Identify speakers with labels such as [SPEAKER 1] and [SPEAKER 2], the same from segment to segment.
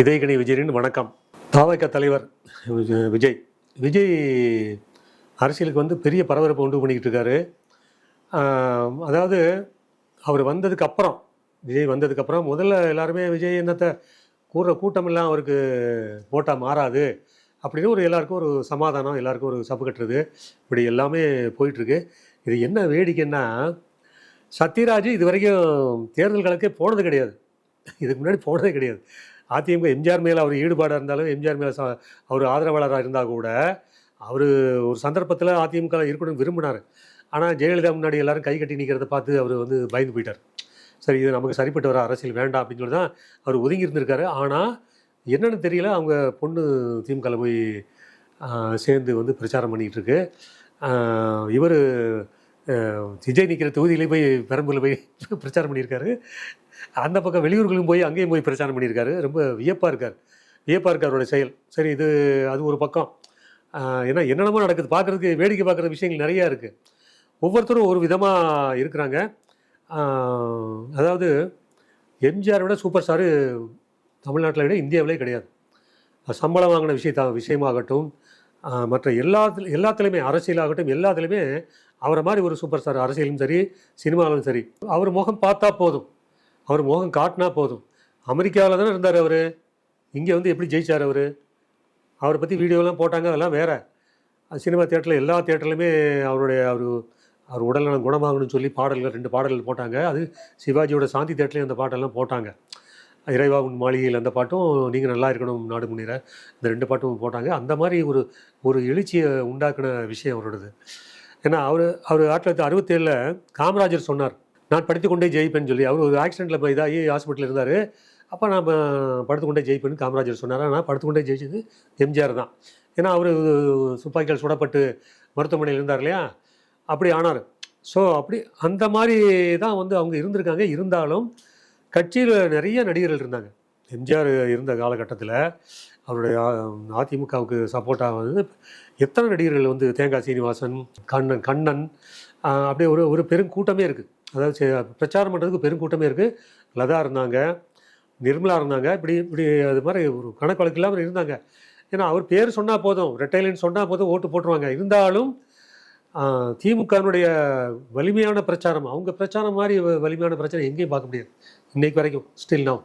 [SPEAKER 1] இதயகனி விஜயனின் வணக்கம். தாவக தலைவர் விஜய் விஜய் அரசியலுக்கு வந்து பெரிய பரபரப்பு உண்டு பண்ணிக்கிட்டு இருக்காரு. அதாவது அவர் வந்ததுக்கப்புறம் விஜய் வந்ததுக்கப்புறம் முதல்ல எல்லாருமே விஜய் என்னத்தை கூடுற கூட்டமெல்லாம் அவருக்கு போட்டால் மாறாது அப்படின்னு எல்லாருக்கும் ஒரு சமாதானம், எல்லாருக்கும் ஒரு சப்பு கட்டுறது, இப்படி எல்லாமே போயிட்டுருக்கு. இது என்ன வேடிக்கைன்னா, சத்யராஜ் இது வரைக்கும் தேர்தல் களக்கே போனது கிடையாது. இதுக்கு முன்னாடி போனதே கிடையாது. அதிமுக எம்ஜிஆர் மேலே அவர் ஈடுபாடாக இருந்தாலும், எம்ஜிஆர் மேலே அவர் ஆதரவாளராக இருந்தால் கூட, அவர் ஒரு சந்தர்ப்பத்தில் அதிமுக இருக்கணும்னு விரும்பினார். ஆனால் ஜெயலலிதா முன்னாடி எல்லாரும் கை கட்டி நிற்கிறத பார்த்து அவர் வந்து பயந்து போயிட்டார். சரி, இது நமக்கு சரிப்பட்டு வர அரசியல் வேண்டாம் அப்படின்னு சொல்லி தான் அவர் ஒதுங்கி இருந்திருக்காரு. ஆனால் என்னென்னு தெரியல, அவங்க பொண்ணு திமுகவில் போய் சேர்ந்து வந்து பிரச்சாரம் பண்ணிக்கிட்டு இருக்கு. இவர் விஜய் நிற்கிற தொகுதியிலே போய் பெரம்பூரில் போய் பிரச்சாரம் பண்ணியிருக்காரு. அந்த பக்கம் வெளியூர்களும் போய் அங்கேயும் போய் பிரச்சாரம் பண்ணியிருக்காரு. ரொம்ப வியப்பாக இருக்கார் அவருடைய செயல். சரி, இது அது ஒரு பக்கம். ஏன்னா என்னென்னமோ நடக்குது, பார்க்குறதுக்கு வேடிக்கை பார்க்குற விஷயங்கள் நிறையா இருக்குது. ஒவ்வொருத்தரும் ஒரு விதமாக இருக்கிறாங்க. அதாவது எம்ஜிஆரை விட சூப்பர் ஸ்டாரு தமிழ்நாட்டில் விட இந்தியாவிலே கிடையாது. சம்பளம் வாங்கின விஷயமாகட்டும், மற்ற எல்லாத்துலேயுமே அரசியலாகட்டும், எல்லாத்துலேயுமே அவரை மாதிரி ஒரு சூப்பர் ஸ்டார் அரசியலும் சரி, சினிமாவிலும் சரி, அவர் முகம் பார்த்தா போதும், அவர் முகம் காட்டினா போதும். அமெரிக்காவில் தானே இருந்தார் அவர், இங்கே வந்து எப்படி ஜெயிச்சார் அவர்? அவரை பற்றி வீடியோலாம் போட்டாங்க, அதெல்லாம் வேறு. சினிமா தியேட்டரில் எல்லா தியேட்டர்லையுமே அவர் உடல்நலம் குணமாகணும்னு சொல்லி பாடல்கள் 2 பாடல்கள் போட்டாங்க. அது சிவாஜியோட சாந்தி தியேட்டர்லேயும் அந்த பாட்டெல்லாம் போட்டாங்க. இறைவா உன் மாளிகையில் அந்த பாட்டும், நீங்கள் நல்லா இருக்கணும் நாடு முன்னேற, இந்த 2 பாட்டும் போட்டாங்க. அந்த மாதிரி ஒரு எழுச்சியை உண்டாக்குன விஷயம் அவரோடது. ஏன்னா அவர் 1967 காமராஜர் சொன்னார், நான் படுத்துக்கொண்டே ஜெயிப்பேன்னு சொல்லி. அவர் ஒரு ஆக்சிடெண்ட்டில் இதாகி ஹாஸ்பிட்டலில் இருந்தார். அப்போ நான் படுத்துக்கொண்டே ஜெயிப்பேன்னு காமராஜர் சொன்னார். ஆனால் படுத்துக்கொண்டே ஜெயிச்சது எம்ஜிஆர் தான். ஏன்னா அவர் துப்பாக்கியால் சுடப்பட்டு மருத்துவமனையில் இருந்தார் இல்லையா, அப்படி ஆனார். ஸோ அப்படி அந்த மாதிரி தான் வந்து அவங்க இருந்திருக்காங்க. இருந்தாலும் கட்சியில் நிறைய நடிகர்கள் இருந்தாங்க. எம்ஜிஆர் இருந்த காலகட்டத்தில் அவருடைய அதிமுகவுக்கு சப்போர்ட்டாக வந்து எத்தனை நடிகர்கள் வந்து, தேங்காய் சீனிவாசன், கண்ணன், அப்படியே ஒரு பெருங்கூட்டமே இருக்குது. அதாவது பிரச்சாரம் பண்ணுறதுக்கு பெருங்கூட்டமே இருக்குது. லதா இருந்தாங்க, நிர்மலா இருந்தாங்க, இப்படி அது மாதிரி ஒரு கணக்கு வழக்கு இல்லாமல் இருந்தாங்க. ஏன்னா அவர் பேர் சொன்னால் போதும், ரெட்டைலைன்னு சொன்னால் போதும், ஓட்டு போட்டுருவாங்க. இருந்தாலும் திமுகனுடைய வலிமையான பிரச்சாரம், அவங்க பிரச்சாரம் மாதிரி வலிமையான பிரச்சாரம் எங்கேயும் பார்க்க முடியாது இன்றைக்கு வரைக்கும். ஸ்டில் நவ்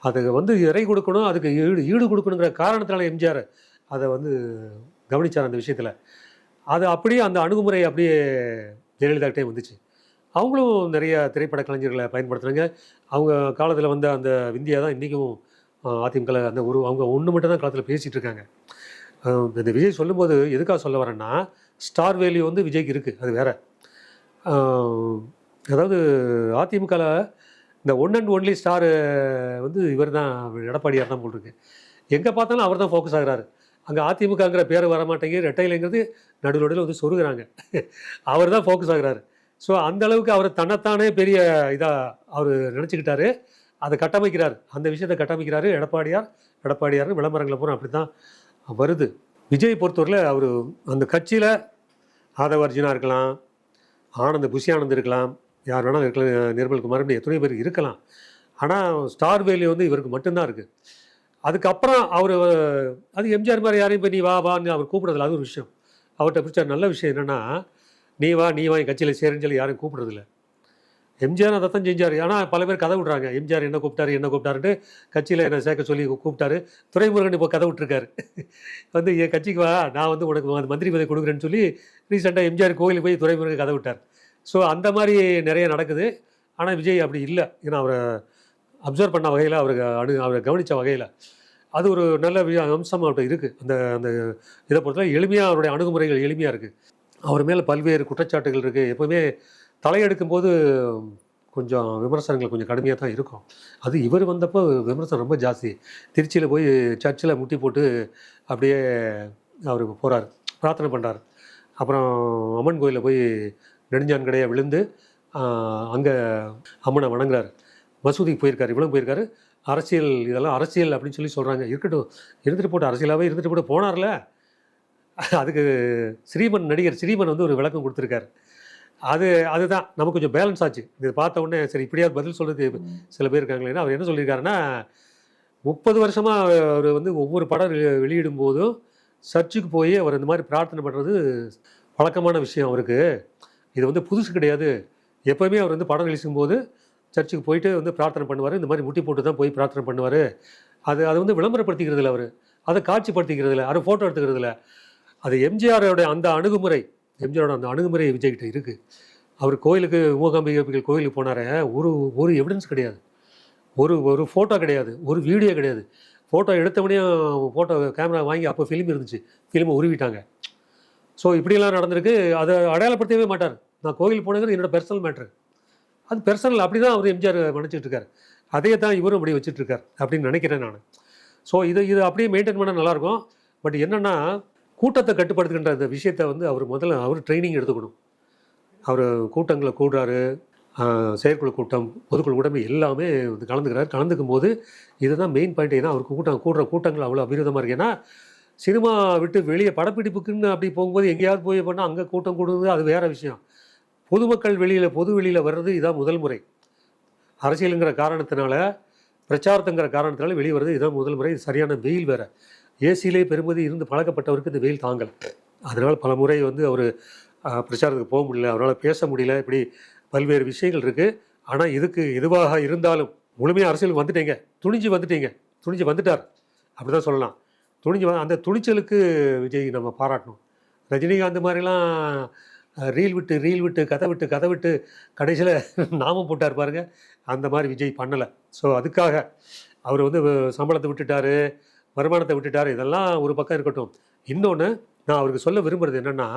[SPEAKER 1] அதுக்கு வந்து இறை கொடுக்கணும், அதுக்கு ஈடு கொடுக்கணுங்கிற காரணத்தினால எம்ஜிஆர் அதை வந்து கவனித்தார் அந்த விஷயத்தில். அது அப்படியே அந்த அணுகுமுறை அப்படியே ஜெயலலிதாக்கிட்டே வந்துச்சு. அவங்களும் நிறைய திரைப்பட கலைஞர்களை பயன்படுத்துகிறாங்க. அவங்க காலத்தில் வந்த அந்த விந்தியா தான் இன்றைக்கும் அதிமுக அந்த அவங்க ஒன்று மட்டும் தான் காலத்தில் பேசிகிட்டு இருக்காங்க. இந்த விஜய் சொல்லும்போது எதுக்காக சொல்ல வரேன்னா, ஸ்டார் வேல்யூ வந்து விஜய்க்கு இருக்குது, அது வேறு. அதாவது அதிமுகவில் இந்த ஒன் அண்ட் ஒன்லி ஸ்டாரு வந்து இவர் தான், எடப்பாடியார் தான் போட்டிருக்கு. எங்கே பார்த்தாலும் அவர் தான் ஃபோக்கஸ் ஆகிறாரு. அங்கே அதிமுகங்கிற பேர் வரமாட்டேங்குது, ரெட்டையிலைங்கிறது நடுநடுவில் வந்து சொருகிறாங்க. அவர் தான் ஃபோக்கஸ் ஆகிறாரு. ஸோ அந்தளவுக்கு அவர் தன்னைத்தானே பெரிய இதாக அவர் நினச்சிக்கிட்டாரு, அதை கட்டமைக்கிறார், அந்த விஷயத்தை கட்டமைக்கிறாரு எடப்பாடியார் விளம்பரங்களை பூரா அப்படி தான் வருது. விஜய் பொறுத்தவரையில் அவர் அந்த கட்சியில் ஆதவர்ஜினா இருக்கலாம், புஷி ஆனந்த் இருக்கலாம், யார் வேணாலும் இருக்கலாம், நிர்மல் குமார், எத்தனையோ பேர் இருக்கலாம். ஆனால் ஸ்டார் வேல்யூ வந்து இவருக்கு மட்டும்தான் இருக்குது. அதுக்கப்புறம் அவர் அது எம்ஜிஆர் மாதிரி யாரையும் போய் நீ வான்னு அவர் கூப்பிட்றதில்ல. அது ஒரு விஷயம். அவர்கிட்ட பிடிச்ச நல்ல விஷயம் என்னென்னா, நீ வா என் கட்சியில் சேருன்னு சொல்லி யாரும் கூப்பிட்றதில்ல. எம்ஜிஆர் அதை தான் செஞ்சார். ஆனால் பல பேர் கதை விட்றாங்க, எம்ஜிஆர் என்ன கூப்பிட்டாருன்ட்டு கட்சியில் என்ன சேர்க்க சொல்லி கூப்பிட்டாரு. துரைமுருகன் இப்போ கதை விட்டுருக்காரு, வந்து என் கட்சிக்கு வா, நான் வந்து உனக்கு மந்திரி பதவி கொடுக்குறேன்னு சொல்லி ரீசெண்டாக எம்ஜிஆர் கோயிலுக்கு போய் துரைமுருகன் கதை விட்டார். ஸோ அந்த மாதிரி நிறைய நடக்குது. ஆனால் விஜய் அப்படி இல்லை. ஏன்னா அவரை அப்சர்வ் பண்ண வகையில், அவரை கவனித்த வகையில் அது ஒரு நல்ல அம்சம் அவர்கிட்ட இருக்குது. அந்த இதை பொறுத்தவரை எளிமையாக அவருடைய அணுகுமுறைகள் எளிமையாக இருக்குது. அவர் மேலே பல்வேறு குற்றச்சாட்டுகள் இருக்குது. எப்போவுமே தலையெடுக்கும் போது கொஞ்சம் விமர்சனங்கள் கொஞ்சம் கடுமையாக தான் இருக்கும். அது இவர் வந்தப்போ விமர்சனம் ரொம்ப ஜாஸ்தி. திருச்சியில் போய் சர்ச்சில் முட்டி போட்டு அப்படியே அவர் போகிறார், பிரார்த்தனை பண்ணுறார். அப்புறம் அம்மன் கோயிலில் போய் நெடுஞ்சான்கடையாக விழுந்து அங்கே அம்மனை வணங்குறாரு. மசூதிக்கு போயிருக்காரு, இவ்வளோ போயிருக்காரு. அரசியல், இதெல்லாம் அரசியல் அப்படின்னு சொல்லி சொல்கிறாங்க. இருக்கட்டும், இருந்துட்டு போட்டு, அரசியலாகவே இருந்துட்டு போட்டு போனார்ல. அதுக்கு நடிகர் ஸ்ரீமன் வந்து ஒரு விளக்கம் கொடுத்துருக்காரு. அதுதான் நமக்கு கொஞ்சம் பேலன்ஸ் ஆச்சு. இது பார்த்த உடனே சரி இப்படியாவது பதில் சொல்கிறது சில பேர் இருக்காங்களேன்னா, அவர் என்ன சொல்லியிருக்காருன்னா, 30 வருஷமாக அவர் வந்து ஒவ்வொரு படம் வெளியிடும் போதும் சர்ச்சுக்கு போய் அவர் இந்த மாதிரி பிரார்த்தனை பண்ணுறது வழக்கமான விஷயம் அவருக்கு. இது வந்து புதுசு கிடையாது. எப்போவுமே அவர் வந்து படம் ரிலீஸும் போது சர்ச்சுக்கு போயிட்டு வந்து பிரார்த்தனை பண்ணுவார். இந்த மாதிரி முட்டி போட்டு தான் போய் பிரார்த்தனை பண்ணுவார். அது அது வந்து விளம்பரப்படுத்திக்கிறது இல்லை அவர். அதை காட்சிப்படுத்திக்கிறது இல்லை. அவர் ஃபோட்டோ எடுத்துக்கிறது இல்லை. அது எம்ஜிஆரோட அந்த அணுகுமுறை, எம்ஜிஆரோட அந்த அணுகுமுறை விஜய்கிட்ட இருக்குது. அவர் கோயிலுக்கு மூகாம்பிகை கோயிலுக்கு போனார ஒரு ஒரு எவிடன்ஸ் கிடையாது. ஒரு ஒரு ஃபோட்டோ கிடையாது. ஒரு வீடியோ கிடையாது. ஃபோட்டோ எடுத்தவனையும் ஃபோட்டோ கேமரா வாங்கி அப்போ ஃபிலிம் இருந்துச்சு. ஃபிலிமை உருவிட்டாங்க. ஸோ இப்படியெல்லாம் நடந்திருக்கு. அதை அடையாளப்படுத்தவே மாட்டார். நான் கோயில் போனது என்னோட பெர்சனல் மேட்ரு. அது பெர்சனல். அப்படி தான் அவர் எம்ஜிஆர் நினச்சிட்டு இருக்கார். அதே தான் இவரும் அப்படி வச்சுட்டு இருக்கார் அப்படின்னு நினைக்கிறேன் நான். ஸோ இது இது அப்படியே மெயின்டைன் பண்ணால் நல்லாயிருக்கும். பட் என்னென்னா கூட்டத்தை கட்டுப்படுத்துகின்ற அந்த விஷயத்தை வந்து அவர் முதல்ல அவர் ட்ரைனிங் எடுத்துக்கணும். அவர் கூட்டங்களை கூடுறாரு, செயற்குழு கூட்டம், பொதுக்குழு கூட்டம் எல்லாமே வந்து கலந்துக்கிறார். கலந்துக்கும் போது இதுதான் மெயின் பாயிண்ட். ஏன்னா அவருக்கு கூடுற கூட்டங்கள் அவ்வளோ அபிரதமாக இருக்குது. ஏன்னா சினிமா விட்டு வெளியே படப்பிடிப்புக்குன்னு அப்படி போகும்போது எங்கேயாவது போய் பண்ணால் அங்கே கூட்டம் கூடுறது அது வேறு விஷயம். பொதுமக்கள் பொது வெளியில் வர்றது இதுதான் முதல் முறை. அரசியலுங்கிற காரணத்தினால, பிரச்சாரத்துங்கிற காரணத்தினால வெளியே வர்றது இதுதான் முதல் முறை. இது சரியான வெயில் வேறு. ஏசியிலே பெருமதி இருந்து பழக்கப்பட்டவருக்கு இந்த வெயில் தாங்கல். அதனால் பல முறை வந்து அவர் பிரச்சாரத்துக்கு போக முடியல, அவரால் பேச முடியல. இப்படி பல்வேறு விஷயங்கள் இருக்குது. ஆனால் இதுக்கு எதுவாக இருந்தாலும் முழுமையாக அரசியலுக்கு வந்துட்டீங்க, துணிஞ்சு வந்துட்டார் அப்படி தான் சொல்லலாம். அந்த துணிச்சலுக்கு விஜய் நம்ம பாராட்டணும். ரஜினிகாந்த் மாதிரிலாம் ரீல் விட்டு கதை விட்டு கடைசியில் நாமம் போட்டார் பாருங்க. அந்த மாதிரி விஜய் பண்ணலை. ஸோ அதுக்காக அவர் வந்து சம்பளத்தை விட்டுட்டார், வருமானத்தை விட்டுட்டார். இதெல்லாம் ஒரு பக்கம் இருக்கட்டும். இன்னொன்று நான் அவருக்கு சொல்ல விரும்புகிறது என்னென்னா,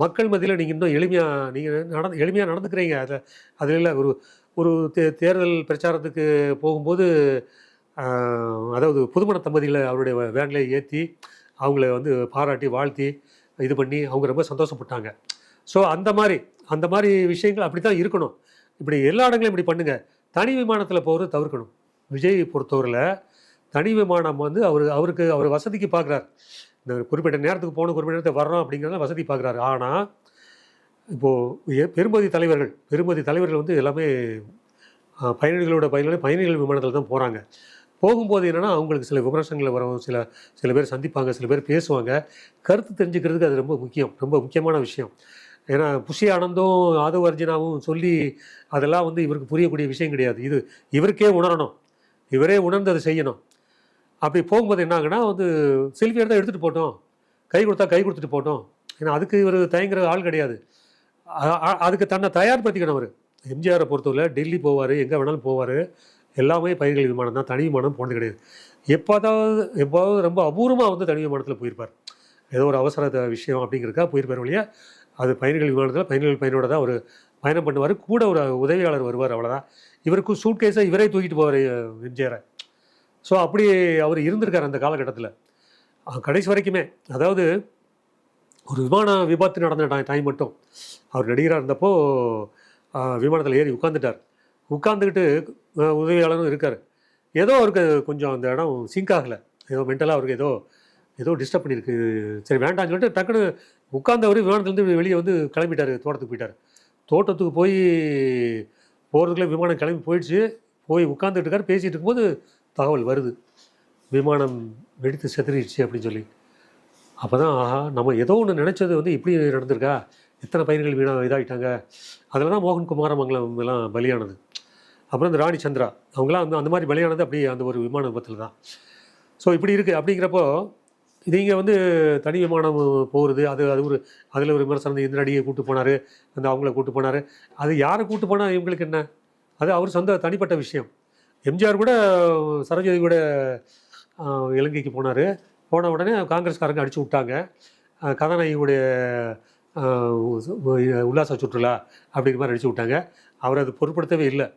[SPEAKER 1] மக்கள் மத்தியில் நீங்கள் இன்னும் எளிமையாக நடந்துக்கிறீங்க. அதில் இல்லை. ஒரு தேர்தல் பிரச்சாரத்துக்கு போகும்போது அதாவது புதுமண தம்பதிகளை அவருடைய வேன்லேயே ஏற்றி அவங்கள வந்து பாராட்டி வாழ்த்தி இது பண்ணி அவங்க ரொம்ப சந்தோஷப்பட்டாங்க. ஸோ அந்த மாதிரி விஷயங்கள் அப்படி தான் இருக்கணும். இப்படி எல்லா இடங்களையும் இப்படி பண்ணுங்கள். தனி விமானத்தில் போகிறது தவிர்க்கணும். விஜய் பொறுத்தவரையில் தனி விமானம் வந்து அவர் வசதிக்கு பார்க்குறாரு. இந்த குறிப்பிட்ட நேரத்துக்கு போகணும், குறிப்பிட்ட நேரத்துக்கு வர்றோம் அப்படிங்கிறத வசதி பார்க்குறாரு. ஆனால் இப்போது பெரும்பதி தலைவர்கள் வந்து எல்லாமே பயணிகள் விமானத்தில் தான் போகிறாங்க. போகும்போது என்னென்னா அவங்களுக்கு சில விமர்சனங்கள் வரும், சில பேர் சந்திப்பாங்க, சில பேர் பேசுவாங்க. கருத்து தெரிஞ்சுக்கிறதுக்கு அது ரொம்ப முக்கியமான விஷயம். ஏன்னா புஷி ஆனந்தும் ஆதவ் அர்ஜுனாவும் சொல்லி அதெல்லாம் வந்து இவருக்கு புரியக்கூடிய விஷயம் கிடையாது. இது இவருக்கே உணரணும், இவரே உணர்ந்து அதை செய்யணும். அப்படி போகும்போது என்ன ஆகுனா வந்து செல்ஃபி எடுத்தால் எடுத்துகிட்டு போட்டோம், கை கொடுத்துட்டு போட்டோம். ஏன்னா அதுக்கு இவர் தயங்குற ஆள் கிடையாது. அதுக்கு தன்னை தயார்படுத்திக்கணும். அவர் எம்ஜிஆரை பொறுத்தவரை டெல்லி போவார், எங்கே வேணாலும் போவார். எல்லாமே பயணிகள் விமானம் தான், தனி விமானம் போனது கிடையாது. எப்போதாவது ரொம்ப அபூர்வமாக வந்து தனி விமானத்தில் போயிருப்பார். ஏதோ ஒரு அவசர விஷயம் அப்படிங்கிறதுக்காக போயிருப்பார் வழியா. அது பயணிகள் விமானத்தில் பயணோட தான் அவர் பயணம் பண்ணுவார். கூட ஒரு உதவியாளர் வருவார், அவ்வளோதான். இவருக்கு சூட்கேஸை இவரே தூக்கிட்டு போவார் எம்ஜிஆரை. ஸோ அப்படி அவர் இருந்திருக்கார் அந்த காலகட்டத்தில் கடைசி வரைக்குமே. அதாவது ஒரு விமான விபத்து நடந்த டைம் மட்டும் அவர் நடிகராக இருந்தப்போ விமானத்தில் ஏறி உட்காந்துக்கிட்டு உதவியாளரும் இருக்கார். ஏதோ அவருக்கு கொஞ்சம் அந்த இடம் சிங்க் ஆகலை, ஏதோ மென்டலாக அவருக்கு ஏதோ டிஸ்டர்ப் பண்ணியிருக்கு. சரி வேண்டாம்னு சொல்லிட்டு டக்குன்னு உட்கார்ந்தவர் விமானத்துலேருந்து வெளியே வந்து கிளம்பிட்டார், தோட்டத்துக்கு போயிட்டார். தோட்டத்துக்கு போகிறதுக்குள்ளே விமானம் கிளம்பி போய் உட்காந்துட்டு இருக்கார். பேசிகிட்டு இருக்கும்போது தகவல் வருது, விமானம் வெடித்து செத்துறிடுச்சு அப்படின்னு சொல்லி. அப்போ தான் ஆஹா, நம்ம ஏதோ ஒன்று நினச்சது வந்து இப்படி நடந்திருக்கா, எத்தனை பயிர்கள் இதாகிட்டாங்க. அதில் தான் மோகன் குமாரமங்கலம் எல்லாம் பலியானது. அப்புறம் இந்த ராணி சந்திரா அவங்களாம் வந்து அந்த மாதிரி பலியானது அப்படி அந்த ஒரு விமான விபத்தில் தான். ஸோ இப்படி இருக்குது. அப்படிங்கிறப்போ நீங்கள் வந்து தனி விமானம் போகிறது அதில் ஒரு விமர்சனம். இந்த நடிகை கூப்பிட்டு போனார், அவங்கள கூப்பிட்டு போனார். அது யாரை கூப்பிட்டு போனால் இவங்களுக்கு என்ன, அது அவர் சொந்த தனிப்பட்ட விஷயம். எம்ஜிஆர் கூட சரோஜினி கூட இலங்கைக்கு போன உடனே காங்கிரஸ்காரங்க அடித்து விட்டாங்க. கதாநாயகியுடைய உல்லாச சுற்றுலா அப்படிங்கிற மாதிரி அடித்து விட்டாங்க. அவர் அது பொருட்படுத்தவே இல்லை.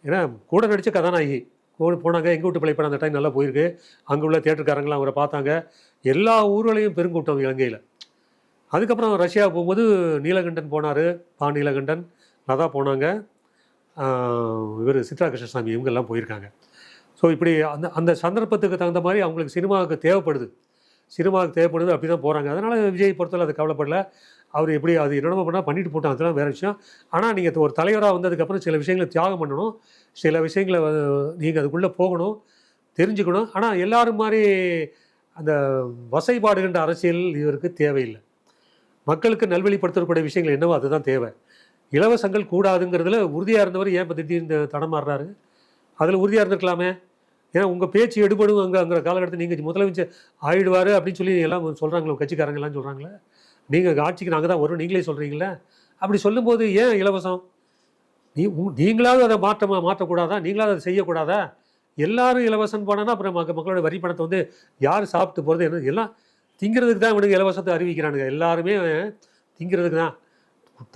[SPEAKER 1] ஏன்னா கூட நடித்த கதாநாயகி போனாங்க, எங்கள் வீட்டு பிள்ளை படம் அந்த டைம் நல்லா போயிருக்கு. அங்கே உள்ள தியேட்டருக்காரங்களாம் அவரை பார்த்தாங்க. எல்லா ஊர்களையும் பெருங்கூட்டம் இலங்கையில். அதுக்கப்புறம் ரஷ்யா போகும்போது நீலகண்டன் போனார், நீலகண்டன், லதா போனாங்க, இவர் சித்ரா கிருஷ்ணசாமி இவங்கெல்லாம் போயிருக்காங்க. ஸோ இப்படி அந்த சந்தர்ப்பத்துக்கு தகுந்த மாதிரி அவங்களுக்கு சினிமாவுக்கு தேவைப்படுது, அப்படி தான் போகிறாங்க. அதனால் விஜய் பொறுத்தவரை அது கவலைப்படல. அவர் எப்படி அது என்னென்னமோ பண்ணால் பண்ணிட்டு போட்டால் அதெல்லாம் வேறு விஷயம். ஆனால் நீங்கள் ஒரு தலைவராக வந்ததுக்கப்புறம் சில விஷயங்களை தியாகம் பண்ணணும், சில விஷயங்களை நீங்கள் அதுக்குள்ளே போகணும். தெரிஞ்சுக்கணும். ஆனால் எல்லாரும் மாதிரி அந்த வசைபாடுகின்ற அரசியல் இவருக்கு தேவையில்லை. மக்களுக்கு நல்வழிப்படுத்தக்கூடிய விஷயங்கள் என்னவோ அதுதான் தேவை. இலவசங்கள் கூடாதுங்கிறதுல உறுதியாக இருந்தவர் ஏன் இப்போ திடீர்னு தடமாறுறாரு? அதில் உறுதியாக இருந்திருக்கலாமே. ஏன்னா உங்கள் பேச்சு எடுபடும் அங்கிற காலகட்டத்தில் நீங்கள் முதலமைச்சர் ஆயிடுவார் அப்படின்னு சொல்லி எல்லாம் சொல்கிறாங்களே, கட்சிக்காரங்க எல்லாம் சொல்கிறாங்களே. நீங்கள் ஆட்சிக்கு நாங்கள் தான் வரும் நீங்களே சொல்கிறீங்களே. அப்படி சொல்லும்போது ஏன் இலவசம்? நீங்களாவது அதை மாற்றக்கூடாதா? நீங்களாவது அதை செய்யக்கூடாதா? எல்லாரும் இலவசம் போனோன்னா அப்புறம் மக்களோட வரி பணத்தை வந்து யார் சாப்பிட்டு போகிறது என்ன எல்லாம் திங்கிறதுக்கு தான் இவனுக்கு இலவசத்தை அறிவிக்கிறானுங்க. எல்லாருமே திங்கிறதுக்கு தான்.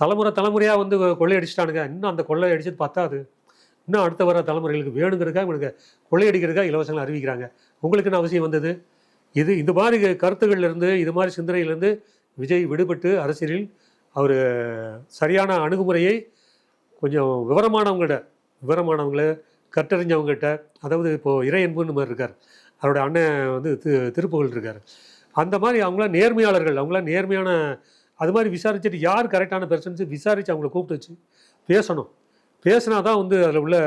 [SPEAKER 1] தலைமுறையாக வந்து கொள்ளையடிச்சிட்டானுங்க. இன்னும் அந்த கொள்ளை அடிச்சது பத்தாது. இன்னும் அடுத்த வர தலைமுறைகளுக்கு வேணுங்கிறதுக்காக இவனுக்கு கொள்ளையடிக்கிறதுக்காக இலவசங்களை அறிவிக்கிறாங்க. உங்களுக்கு என்ன அவசியம் வந்தது? இந்த மாதிரி கருத்துக்கள்லேருந்து, இது மாதிரி சிந்தனையிலேருந்து விஜய் விடுபட்டு அரசியலில் அவர் சரியான அணுகுமுறையை கொஞ்சம் விவரமானவங்கள கற்றறிஞ்சவங்ககிட்ட, அதாவது இப்போது இறையன்புன்னு மாதிரி இருக்கார், அவருடைய அண்ணன் வந்து திருப்புகழ் இருக்கார், அந்த மாதிரி அவங்களாம் நேர்மையாளர்கள், அவங்களாம் நேர்மையான அது மாதிரி விசாரிச்சுட்டு யார் கரெக்டான பெர்சன்ஸ் விசாரித்து அவங்கள கூப்பிட்டு வச்சு பேசணும். பேசினா தான் வந்து அதில் உள்ள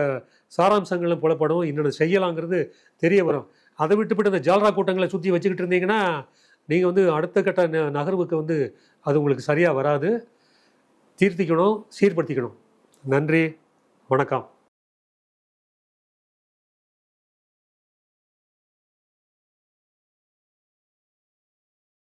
[SPEAKER 1] சாராம்சங்களும் புலப்படும், இன்னொன்று செய்யலாங்கிறது தெரிய வரும். அதை விட்டுவிட்டு இந்த ஜால்ரா கூட்டங்களை சுற்றி வச்சுக்கிட்டு இருந்தீங்கன்னா நீங்கள் வந்து அடுத்த கட்ட நகர்வுக்கு வந்து அது உங்களுக்கு சரியாக வராது. தீர்த்திக்கணும், சீர்படுத்திக்கணும். நன்றி, வணக்கம்.